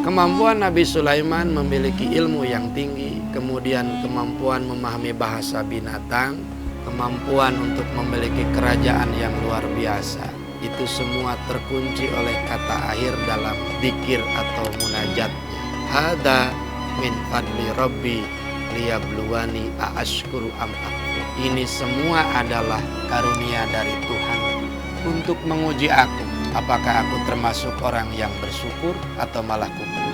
Kemampuan Nabi Sulaiman memiliki ilmu yang tinggi, kemudian kemampuan memahami bahasa binatang, kemampuan untuk memiliki kerajaan yang luar biasa. Itu semua terkunci oleh kata akhir dalam dzikir atau munajatnya. Hada min fadli rabbi liyabluwani aashkuru am akfur. Ini semua adalah karunia dari Tuhan untuk menguji aku. Apakah aku termasuk orang yang bersyukur atau malah kufur?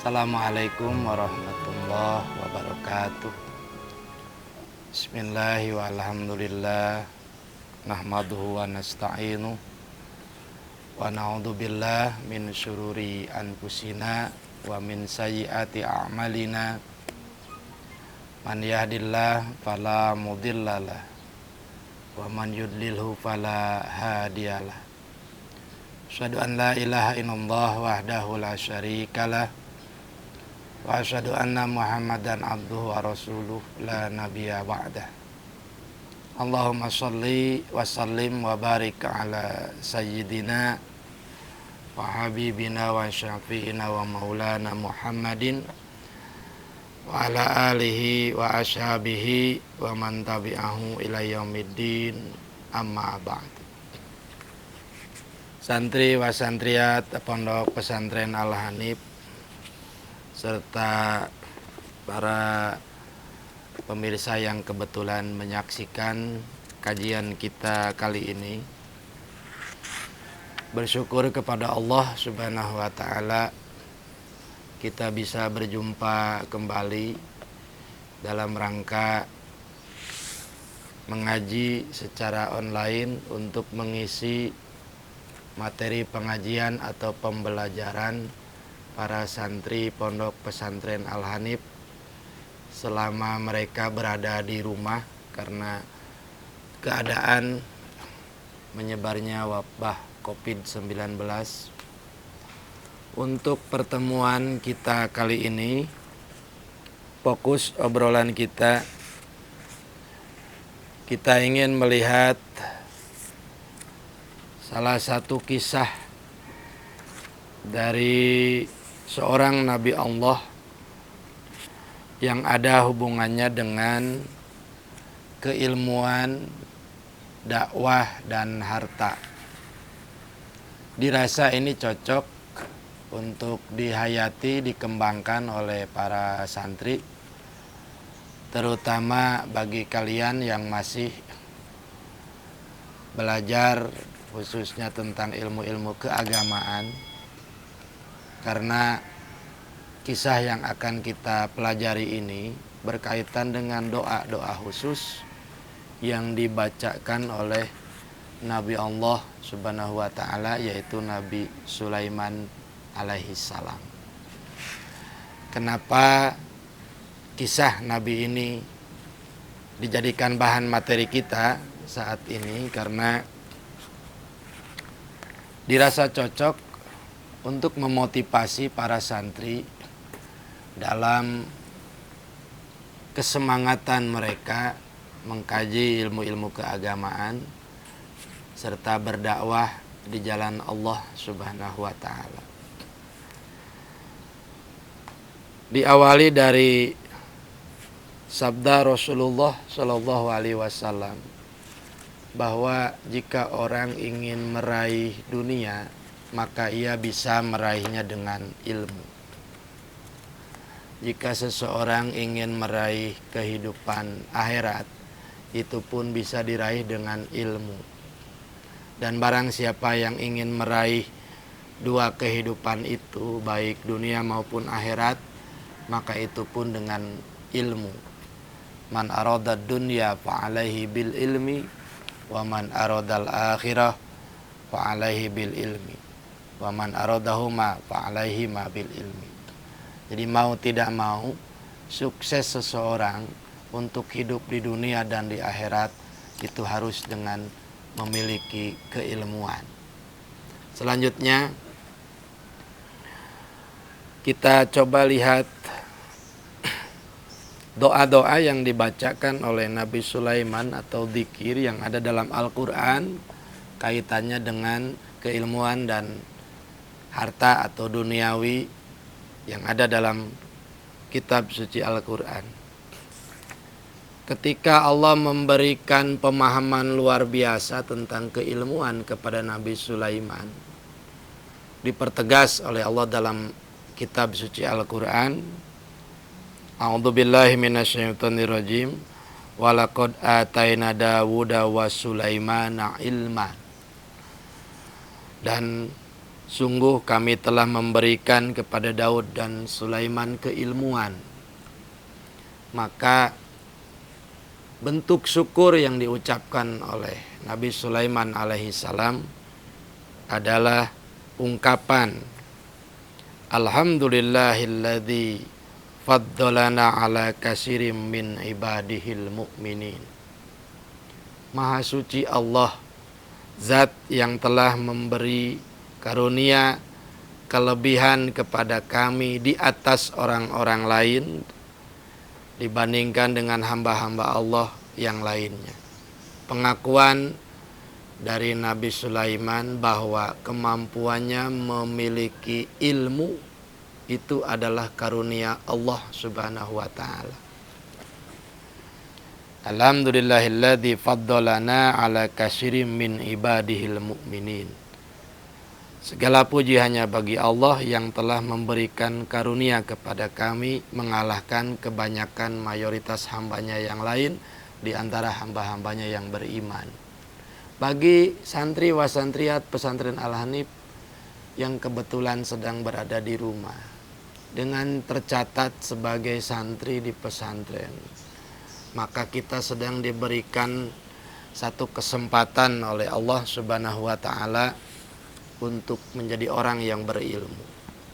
Assalamualaikum warahmatullahi wabarakatuh. Bismillahi walhamdulillah. Nahmaduhu wa nasta'inu. Wa na'udzubillah min syururi anfusina wa min sayyiati a'malina. Man yahdillah fala mudhillalah wa man yudlilhu fala hadiyalah. Asyhadu an la ilaha illallah wahdahu la syarikalah wa asyhadu anna Muhammadan abduhu wa rasuluh la nabiyya ba'dah. Allahumma sholli wa sallim wa barik ala sayyidina wa habibina wa syafi'ina wa maulana Muhammadin wa ala alihi wa ashabihi wa man tabi'ahu ila yaumiddin, amma ba'd. Santri wa santriat Pondok Pesantren Al-Hanif serta para pemirsa yang kebetulan menyaksikan kajian kita kali ini, bersyukur kepada Allah Subhanahu wa Ta'ala kita bisa berjumpa kembali dalam rangka mengaji secara online untuk mengisi materi pengajian atau pembelajaran para santri Pondok Pesantren Al-Hanif selama mereka berada di rumah karena keadaan menyebarnya wabah COVID-19. Untuk pertemuan kita kali ini, fokus obrolan kita ingin melihat salah satu kisah dari seorang Nabi Allah yang ada hubungannya dengan keilmuan, dakwah, dan harta. Dirasa ini cocok untuk dihayati, dikembangkan oleh para santri, terutama bagi kalian yang masih belajar khususnya tentang ilmu-ilmu keagamaan, karena kisah yang akan kita pelajari ini berkaitan dengan doa-doa khusus yang dibacakan oleh Nabi Allah Subhanahu wa Ta'ala, yaitu Nabi Sulaiman alaihi salam. Kenapa kisah Nabi ini dijadikan bahan materi kita saat ini? Karena dirasa cocok untuk memotivasi para santri dalam kesemangatan mereka mengkaji ilmu-ilmu keagamaan serta berdakwah di jalan Allah Subhanahu wa Ta'ala. Diawali dari sabda Rasulullah Shallallahu alaihi wasallam bahwa jika orang ingin meraih dunia, maka ia bisa meraihnya dengan ilmu. Jika seseorang ingin meraih kehidupan akhirat, itu pun bisa diraih dengan ilmu. Dan barang siapa yang ingin meraih dua kehidupan itu, baik dunia maupun akhirat, maka itu pun dengan ilmu. Man arada dunya fa'alaihi bil ilmi, wa man aradal akhirah fa'alaihi bil ilmi, wa man aradahuma fa'alaihi ma bil ilmi. Jadi mau tidak mau, sukses seseorang untuk hidup di dunia dan di akhirat itu harus dengan memiliki keilmuan. Selanjutnya kita coba lihat doa-doa yang dibacakan oleh Nabi Sulaiman atau zikir yang ada dalam Al-Quran kaitannya dengan keilmuan dan harta atau duniawi yang ada dalam kitab suci Al-Quran. Ketika Allah memberikan pemahaman luar biasa tentang keilmuan kepada Nabi Sulaiman, dipertegas oleh Allah dalam kitab suci Al-Quran. A'udzubillahi minasyaitonirrajim. Walaqad ataina Dawuda wa Sulaimana ilma. Dan sungguh kami telah memberikan kepada Daud dan Sulaiman keilmuan. Maka bentuk syukur yang diucapkan oleh Nabi Sulaiman alaihissalam adalah ungkapan Alhamdulillahilladzi faddalana ala kasirim min ibadihil mu'minin. Maha suci Allah, zat yang telah memberi karunia kelebihan kepada kami di atas orang-orang lain dibandingkan dengan hamba-hamba Allah yang lainnya. Pengakuan dari Nabi Sulaiman bahwa kemampuannya memiliki ilmu itu adalah karunia Allah Subhanahu wa taala. Alhamdulillahilladzi faddalana ala katsirin min ibadihil mu'minin. Segala puji hanya bagi Allah yang telah memberikan karunia kepada kami mengalahkan kebanyakan mayoritas hambanya yang lain di antara hamba-hambanya yang beriman. Bagi santri wasantriat pesantren Al-Hanif yang kebetulan sedang berada di rumah dengan tercatat sebagai santri di pesantren, maka kita sedang diberikan satu kesempatan oleh Allah Subhanahu wa taala untuk menjadi orang yang berilmu.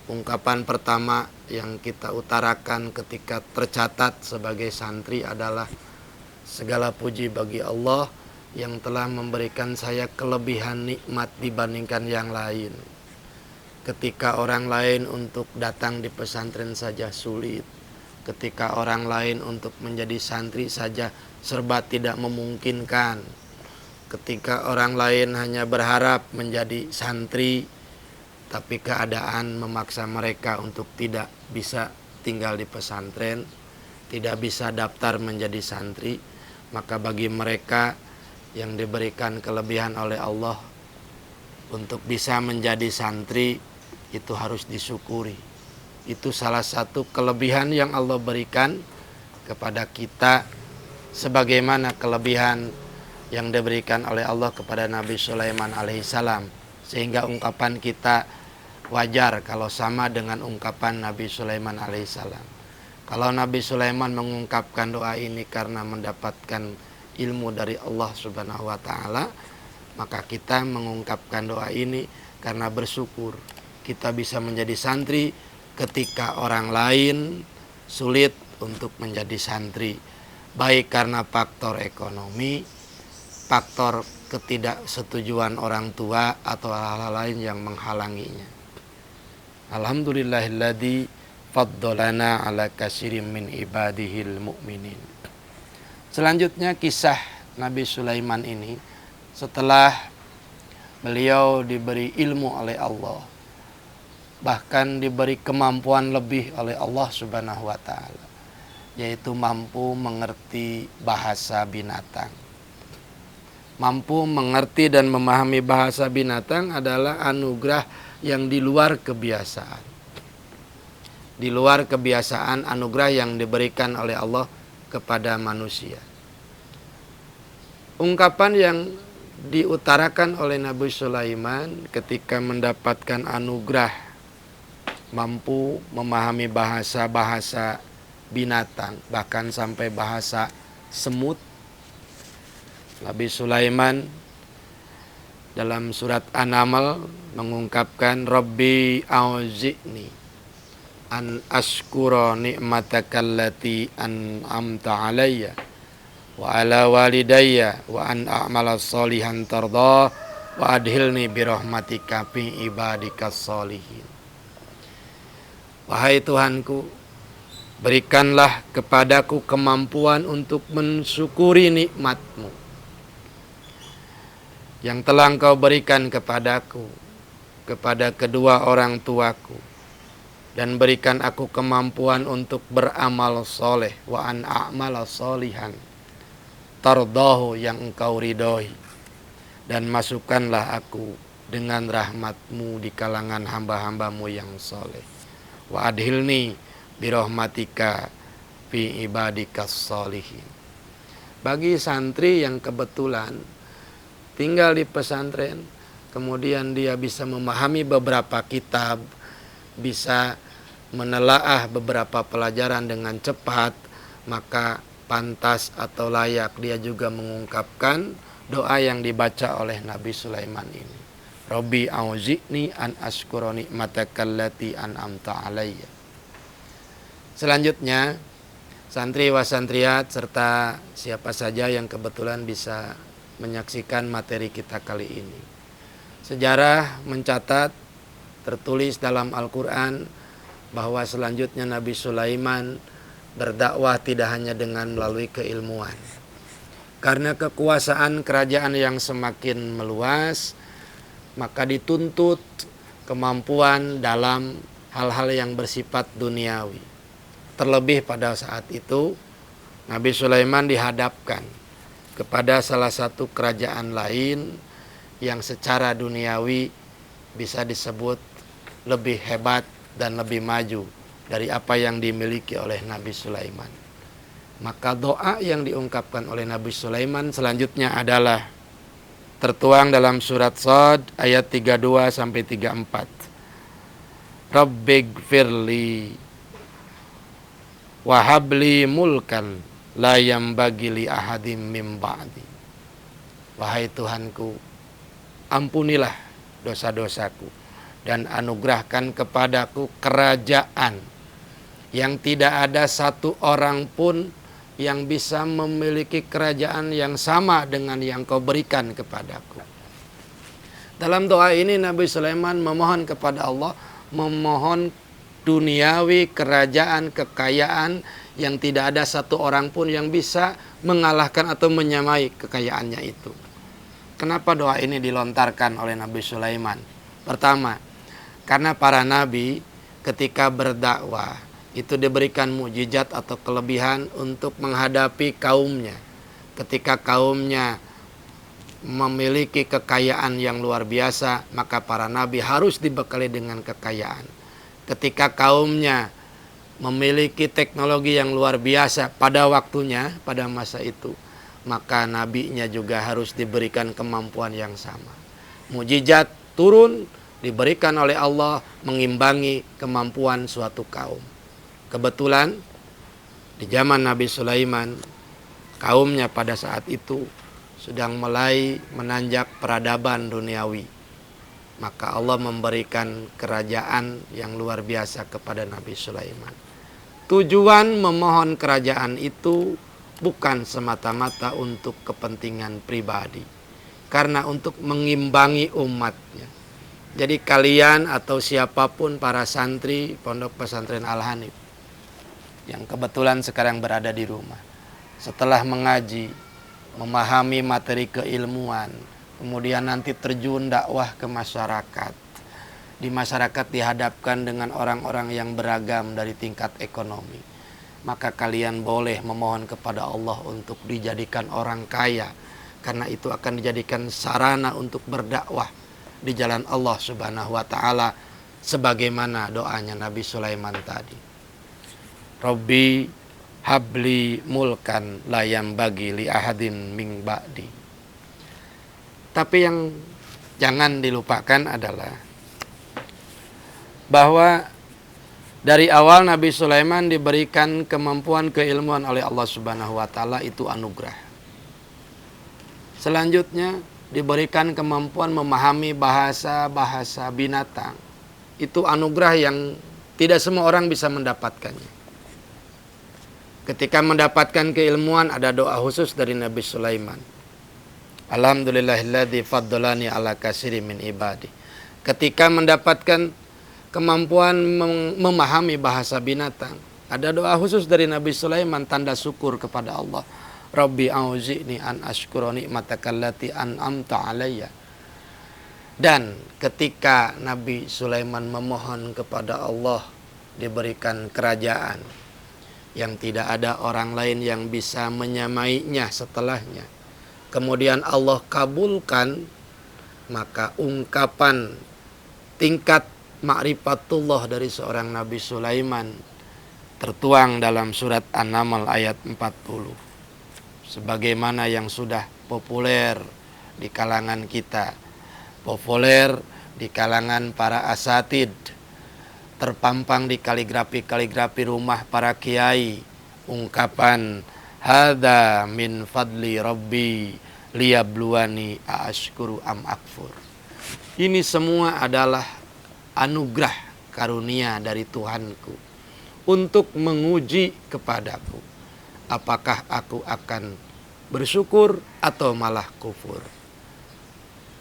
Ungkapan pertama yang kita utarakan ketika tercatat sebagai santri adalah segala puji bagi Allah yang telah memberikan saya kelebihan nikmat dibandingkan yang lain. Ketika orang lain untuk datang di pesantren saja sulit, ketika orang lain untuk menjadi santri saja serba tidak memungkinkan, ketika orang lain hanya berharap menjadi santri tapi keadaan memaksa mereka untuk tidak bisa tinggal di pesantren, tidak bisa daftar menjadi santri, maka bagi mereka yang diberikan kelebihan oleh Allah untuk bisa menjadi santri itu harus disyukuri. Itu salah satu kelebihan yang Allah berikan kepada kita, sebagaimana kelebihan yang diberikan oleh Allah kepada Nabi Sulaiman alaihissalam. Sehingga ungkapan kita wajar kalau sama dengan ungkapan Nabi Sulaiman alaihissalam. Kalau Nabi Sulaiman mengungkapkan doa ini karena mendapatkan ilmu dari Allah Subhanahu wa taala, maka kita mengungkapkan doa ini karena bersyukur kita bisa menjadi santri ketika orang lain sulit untuk menjadi santri, baik karena faktor ekonomi, faktor ketidaksetujuan orang tua atau hal-hal lain yang menghalanginya. Alhamdulillahilladzi faddalana ala katsirin min ibadihil mu'minin. Selanjutnya kisah Nabi Sulaiman ini setelah beliau diberi ilmu oleh Allah, bahkan diberi kemampuan lebih oleh Allah Subhanahu wa taala, yaitu mampu mengerti bahasa binatang. Mampu mengerti dan memahami bahasa binatang adalah anugerah yang di luar kebiasaan. Di luar kebiasaan anugerah yang diberikan oleh Allah kepada manusia. Ungkapan yang diutarakan oleh Nabi Sulaiman ketika mendapatkan anugerah mampu memahami bahasa-bahasa binatang, bahkan sampai bahasa semut. Nabi Sulaiman dalam surat An-Naml mengungkapkan Rabbi auzi'ni an ashkura ni'matakallati an'amta alayya wa ala walidayya wa an a'mala sholihan tardah wa adhilni birahmatika fi ibadikas sholihin. Wahai Tuhanku, Berikanlah kepadaku kemampuan untuk mensyukuri nikmat-Mu yang telah Engkau berikan kepadaku, kepada kedua orang tuaku, dan berikan aku kemampuan untuk beramal soleh, wa an a'mala solihan tardahu, yang Engkau ridhoi, dan masukkanlah aku dengan rahmat-Mu di kalangan hamba-hamba-Mu yang soleh. Wa adhilni birahmatika fi ibadikas solihin. Bagi santri yang kebetulan tinggal di pesantren, kemudian dia bisa memahami beberapa kitab, bisa menelaah beberapa pelajaran dengan cepat, maka pantas atau layak dia juga mengungkapkan doa yang dibaca oleh Nabi Sulaiman ini. Rabbi auzi'ni an ashkura ni'matakallati an'amta alayya. Selanjutnya, santri wa santriat serta siapa saja yang kebetulan bisa menyaksikan materi kita kali ini. Sejarah mencatat, tertulis dalam Al-Quran, bahwa selanjutnya Nabi Sulaiman berdakwah tidak hanya dengan melalui keilmuan. Karena kekuasaan kerajaan yang semakin meluas, maka dituntut kemampuan dalam hal-hal yang bersifat duniawi. Terlebih pada saat itu, Nabi Sulaiman dihadapkan kepada salah satu kerajaan lain yang secara duniawi bisa disebut lebih hebat dan lebih maju dari apa yang dimiliki oleh Nabi Sulaiman. Maka doa yang diungkapkan oleh Nabi Sulaiman selanjutnya adalah tertuang dalam surat Shad ayat 32 sampai 34. Rabbighfirli wahabli mulkan la yambagi li ahadim mim ba'di. Wahai Tuhanku, ampunilah dosa-dosaku dan anugerahkan kepadaku kerajaan yang tidak ada satu orang pun yang bisa memiliki kerajaan yang sama dengan yang Kau berikan kepadaku. Dalam doa ini Nabi Sulaiman memohon kepada Allah, memohon duniawi, kerajaan, kekayaan yang tidak ada satu orang pun yang bisa mengalahkan atau menyamai kekayaannya itu. Kenapa doa ini dilontarkan oleh Nabi Sulaiman? Pertama, karena para nabi ketika berdakwah itu diberikan mukjizat atau kelebihan untuk menghadapi kaumnya. Ketika kaumnya memiliki kekayaan yang luar biasa, maka para nabi harus dibekali dengan kekayaan. Ketika kaumnya memiliki teknologi yang luar biasa pada waktunya, pada masa itu, maka nabinya juga harus diberikan kemampuan yang sama. Mukjizat turun diberikan oleh Allah mengimbangi kemampuan suatu kaum. Kebetulan di zaman Nabi Sulaiman, kaumnya pada saat itu sedang mulai menanjak peradaban duniawi. Maka Allah memberikan kerajaan yang luar biasa kepada Nabi Sulaiman. Tujuan memohon kerajaan itu bukan semata-mata untuk kepentingan pribadi, karena untuk mengimbangi umatnya. Jadi kalian atau siapapun para santri Pondok Pesantren Al-Hanif yang kebetulan sekarang berada di rumah, setelah mengaji, memahami materi keilmuan, kemudian nanti terjun dakwah ke masyarakat. Di masyarakat dihadapkan dengan orang-orang yang beragam dari tingkat ekonomi. Maka kalian boleh memohon kepada Allah untuk dijadikan orang kaya. Karena itu akan dijadikan sarana untuk berdakwah di jalan Allah Subhanahu wa ta'ala. Sebagaimana doanya Nabi Sulaiman tadi. Rabbi habli mulkan la yambagi li ahadin min ba'di. Tapi yang jangan dilupakan adalah bahwa dari awal Nabi Sulaiman diberikan kemampuan keilmuan oleh Allah Subhanahu wa ta'ala, itu anugerah. Selanjutnya diberikan kemampuan memahami bahasa-bahasa binatang. Itu anugerah yang tidak semua orang bisa mendapatkannya. Ketika mendapatkan keilmuan ada doa khusus dari Nabi Sulaiman. Alhamdulillahilladzi faddalani ala katsiri min ibadi. Ketika mendapatkan kemampuan memahami bahasa binatang, Ada doa khusus dari Nabi Sulaiman, tanda syukur kepada Allah. Rabbi auzi'ni an ashkura ni'mataka allati an'amta alayya. Dan ketika Nabi Sulaiman memohon kepada Allah diberikan kerajaan yang tidak ada orang lain yang bisa menyamainya setelahnya, kemudian Allah kabulkan, maka ungkapan tingkat ma'rifatullah dari seorang Nabi Sulaiman tertuang dalam surat An-Naml ayat 40. Sebagaimana yang sudah populer di kalangan kita, populer di kalangan para asatid, terpampang di kaligrafi-kaligrafi rumah para kiai, ungkapan hadza min fadli rabbi liyabluwani aashkuru am akfur. Ini semua adalah anugerah karunia dari Tuhanku untuk menguji kepadaku, apakah aku akan bersyukur atau malah kufur.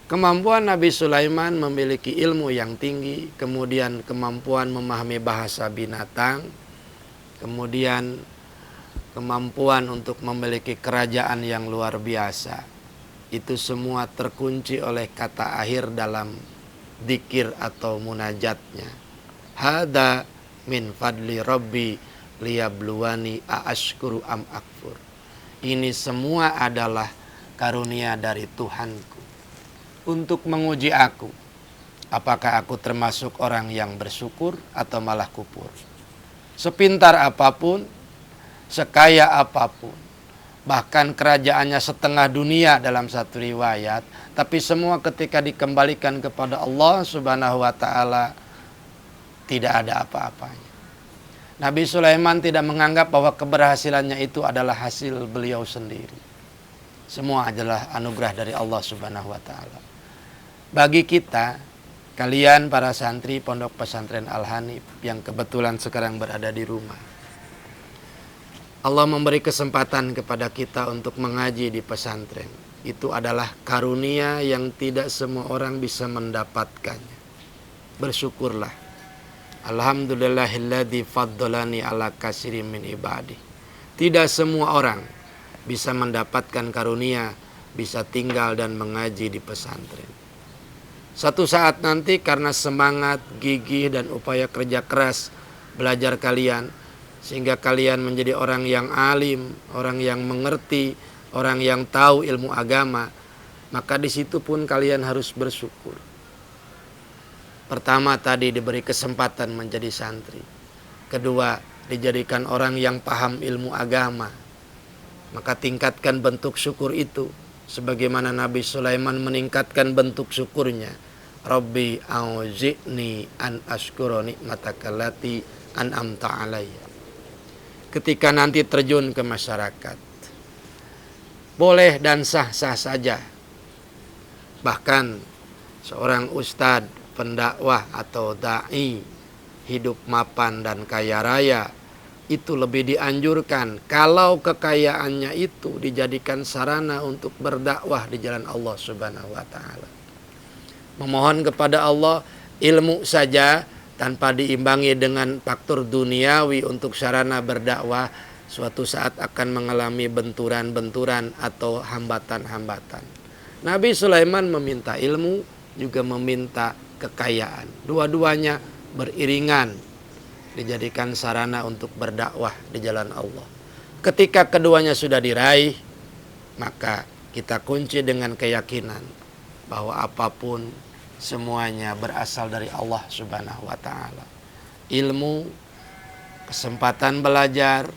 Kemampuan Nabi Sulaiman memiliki ilmu yang tinggi, kemudian kemampuan memahami bahasa binatang, kemudian kemampuan untuk memiliki kerajaan yang luar biasa. Itu semua terkunci oleh kata akhir dalam dzikir atau munajatnya. Hada min fadli rabbi liyabluwani aashkuru am akfur. Ini semua adalah karunia dari Tuhanku untuk menguji aku, apakah aku termasuk orang yang bersyukur atau malah kufur. Sepintar apapun, sekaya apapun, bahkan kerajaannya setengah dunia dalam satu riwayat, tapi semua ketika dikembalikan kepada Allah Subhanahu wa ta'ala, tidak ada apa-apanya. Nabi Sulaiman tidak menganggap bahwa keberhasilannya itu adalah hasil beliau sendiri. Semua adalah anugerah dari Allah Subhanahu wa ta'ala. Bagi kita, kalian para santri Pondok Pesantren Al-Hanif yang kebetulan sekarang berada di rumah, Allah memberi kesempatan kepada kita untuk mengaji di pesantren. Itu adalah karunia yang tidak semua orang bisa mendapatkannya. Bersyukurlah. Alhamdulillahilladzi faddalani ala katsirin min ibadi. Tidak semua orang bisa mendapatkan karunia, bisa tinggal dan mengaji di pesantren. Satu saat nanti karena semangat, gigih dan upaya kerja keras belajar kalian, sehingga kalian menjadi orang yang alim, orang yang mengerti, orang yang tahu ilmu agama, maka di situ pun kalian harus bersyukur. Pertama tadi diberi kesempatan menjadi santri. Kedua, dijadikan orang yang paham ilmu agama. Maka tingkatkan bentuk syukur itu. Sebagaimana Nabi Sulaiman meningkatkan bentuk syukurnya. Rabbi auzi'ni an ashkura ni'mataka allati an'amta alayya. Ketika nanti terjun ke masyarakat, boleh dan sah-sah saja. Bahkan seorang ustadz, pendakwah atau da'i hidup mapan dan kaya raya, itu lebih dianjurkan kalau kekayaannya itu dijadikan sarana untuk berdakwah di jalan Allah Subhanahu wa ta'ala. Memohon kepada Allah ilmu saja tanpa diimbangi dengan faktor duniawi untuk sarana berdakwah, suatu saat akan mengalami benturan-benturan atau hambatan-hambatan. Nabi Sulaiman meminta ilmu, juga meminta kekayaan. Dua-duanya beriringan, dijadikan sarana untuk berdakwah di jalan Allah. Ketika keduanya sudah diraih, maka kita kunci dengan keyakinan bahwa apapun semuanya berasal dari Allah Subhanahu wa ta'ala. Ilmu, kesempatan belajar,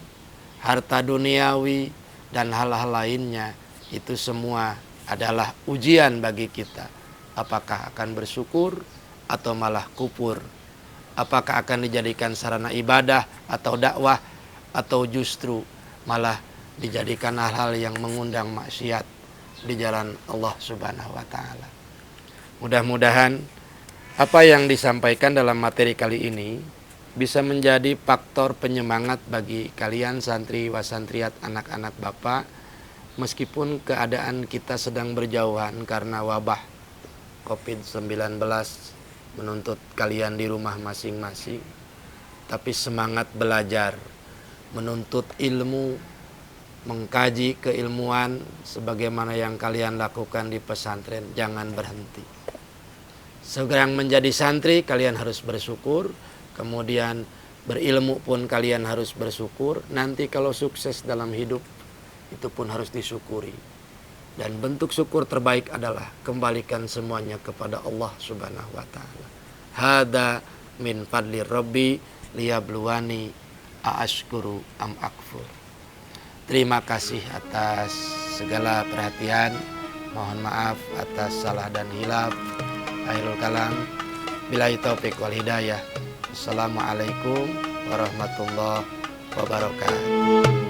harta duniawi, dan hal-hal lainnya, itu semua adalah ujian bagi kita. Apakah akan bersyukur atau malah kufur? Apakah akan dijadikan sarana ibadah atau dakwah, atau justru malah dijadikan hal-hal yang mengundang maksiat di jalan Allah Subhanahu wa ta'ala. Mudah-mudahan apa yang disampaikan dalam materi kali ini bisa menjadi faktor penyemangat bagi kalian santri wasantriat, anak-anak Bapak, meskipun keadaan kita sedang berjauhan karena wabah COVID-19 menuntut kalian di rumah masing-masing, tapi semangat belajar, menuntut ilmu, mengkaji keilmuan sebagaimana yang kalian lakukan di pesantren. Jangan berhenti. Sekarang menjadi santri kalian harus bersyukur, kemudian berilmu pun kalian harus bersyukur. Nanti kalau sukses dalam hidup itu pun harus disyukuri. Dan bentuk syukur terbaik adalah kembalikan semuanya kepada Allah Subhanahu wa taala. Hada min fadli rabbi liyabluwani aashkuru am akfur. Terima kasih atas segala perhatian. Mohon maaf atas salah dan hilaf. Akhirul kalam. Billahi taufiq wal hidayah. Assalamualaikum warahmatullahi wabarakatuh.